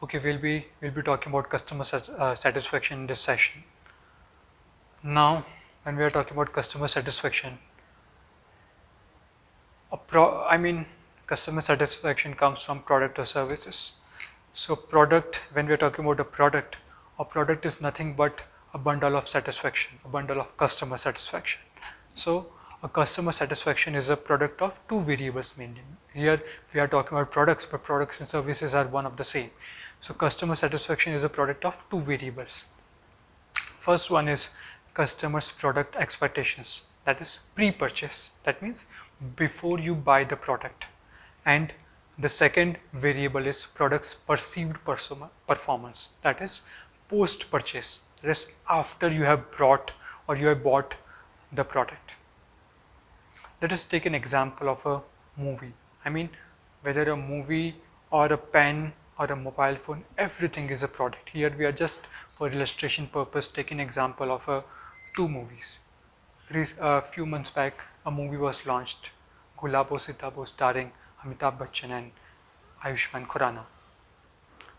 Okay, we'll be talking about customer satisfaction in this session. Now, when we are talking about customer satisfaction, customer satisfaction comes from product or services. So, product, when we are talking about a product is nothing but a bundle of satisfaction, a bundle of customer satisfaction. So, a customer satisfaction is a product of two variables mainly. Here we are talking about products, but products and services are one of the same. So, customer satisfaction is a product of two variables. First one is customers' product expectations, that is pre-purchase, that means before you buy the product. And the second variable is product's perceived performance, that is post-purchase, that is after you have brought or you have bought the product. Let us take an example of a movie. Whether a movie or a pen or a mobile phone, everything is a product. Here we are just for illustration purpose taking example of two movies. A few months back, a movie was launched, Gulabo Sitabo, starring Amitabh Bachchan and Ayushmann Khurrana.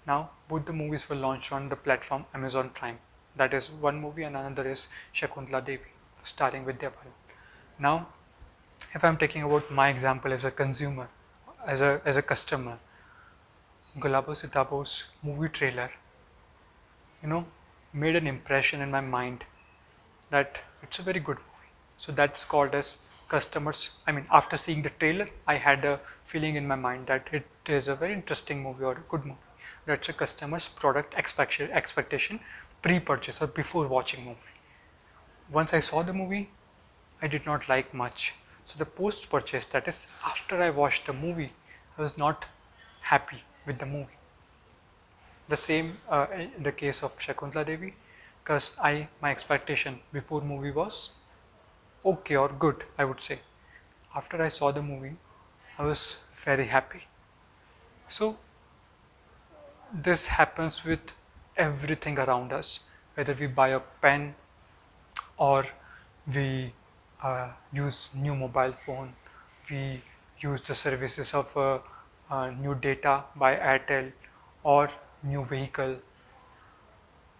Now, both the movies were launched on the platform Amazon Prime. That is one movie, and another is Shakuntala Devi, starring Vidya Balan. Now, if I'm taking about my example as a consumer, as a customer, Gulabo Sitabo's movie trailer, made an impression in my mind that it's a very good movie. So that's called as customers. After seeing the trailer, I had a feeling in my mind that it is a very interesting movie or a good movie. That's a customer's product expectation pre-purchase or before watching movie. Once I saw the movie, I did not like much. So the post-purchase, that is after I watched the movie, I was not happy with the movie. The same in the case of Shakuntala Devi, because my expectation before movie was okay or good, I would say. After I saw the movie, I was very happy. So this happens with everything around us, whether we buy a pen or we use new mobile phone, we use the services of new data by Airtel or new vehicle.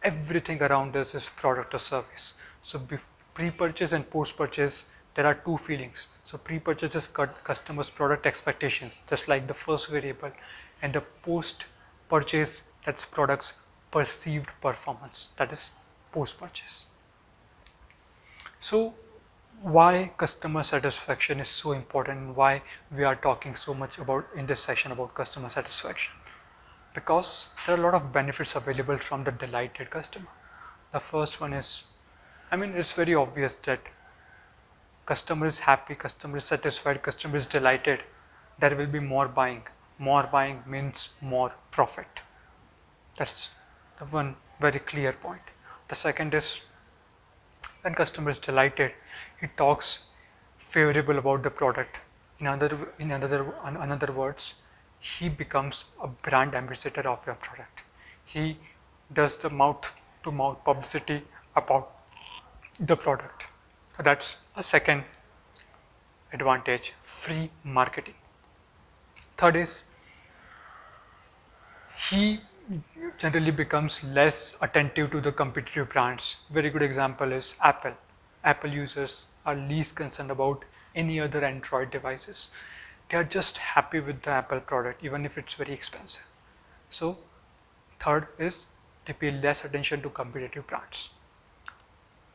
Everything around us is product or service. So pre-purchase and post-purchase, there are two feelings. So pre-purchase is customers' product expectations, just like the first variable, and the post-purchase, that's product's perceived performance, that is post-purchase. So why customer satisfaction is so important and why we are talking so much about in this session about customer satisfaction? Because there are a lot of benefits available from the delighted customer. The first one is, it's very obvious that customer is happy, customer is satisfied, customer is delighted, there will be more buying. More buying means more profit. That's the one very clear point. The second is, when customer is delighted, he talks favorable about the product. In other words, he becomes a brand ambassador of your product. He does the mouth to mouth publicity about the product. That's a second advantage, free marketing. Third is, he generally becomes less attentive to the competitive brands. Very good example is Apple. Apple users are least concerned about any other Android devices. They are just happy with the Apple product even if it's very expensive. So third is, they pay less attention to competitive brands.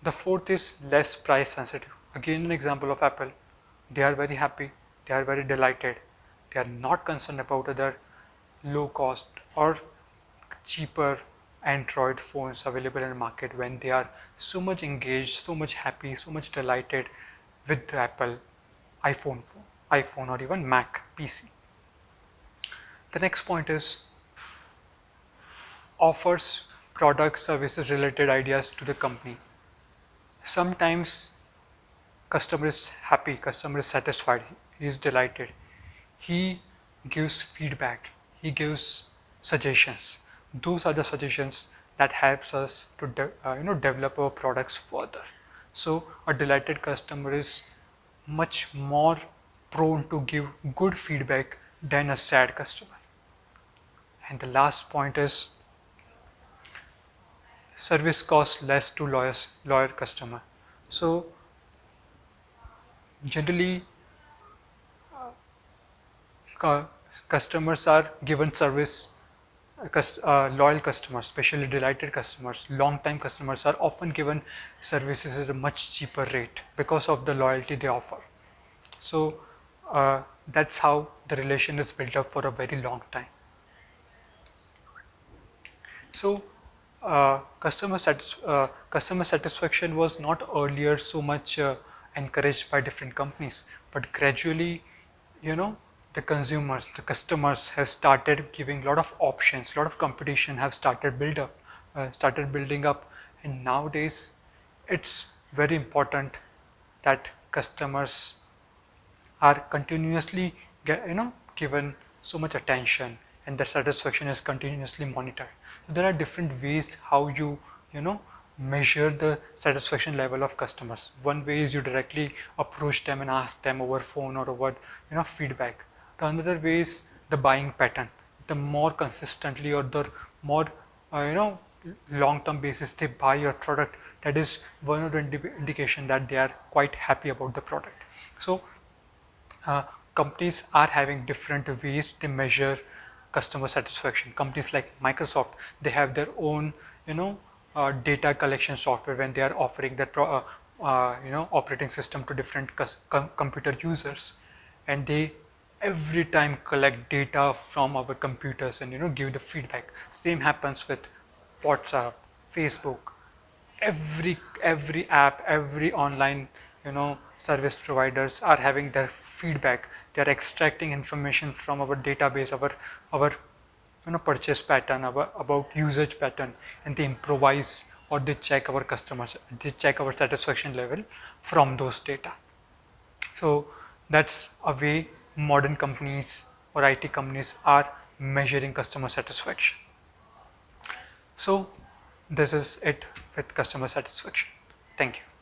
The fourth is less price sensitive. Again, an example of Apple. They are very happy, they are very delighted, they are not concerned about other low cost or cheaper Android phones available in the market when they are so much engaged, so much happy, so much delighted with the Apple iPhone or even Mac PC. The next point is, offers product services related ideas to the company. Sometimes customer is happy, customer is satisfied, he is delighted. He gives feedback, he gives suggestions. Those are the suggestions that helps us to develop our products further. So a delighted customer is much more prone to give good feedback than a sad customer. And the last point is service costs less to loyal customer. So generally cu- customers are given service. Loyal customers, especially delighted customers, long-time customers are often given services at a much cheaper rate because of the loyalty they offer. So that's how the relation is built up for a very long time. So customer satisfaction was not earlier so much encouraged by different companies, but gradually, you know, the customers have started giving a lot of options, a lot of competition have started building up, and nowadays it's very important that customers are continuously given so much attention, and their satisfaction is continuously monitored. So there are different ways how you know measure the satisfaction level of customers. One way is you directly approach them and ask them over phone or over feedback. The another way is the buying pattern. The more consistently or the more long term basis they buy your product, that is one of the indication that they are quite happy about the product. So uh, companies are having different ways they measure customer satisfaction. Companies like Microsoft, they have their own data collection software when they are offering their operating system to different computer users, and they every time collect data from our computers and give the feedback. Same happens with WhatsApp, Facebook, every app, every online service providers are having their feedback. They are extracting information from our database, our purchase pattern, about usage pattern, and they improvise or they check our customers, they check our satisfaction level from those data. So that's a way modern companies or IT companies are measuring customer satisfaction. So this is it with customer satisfaction. Thank you.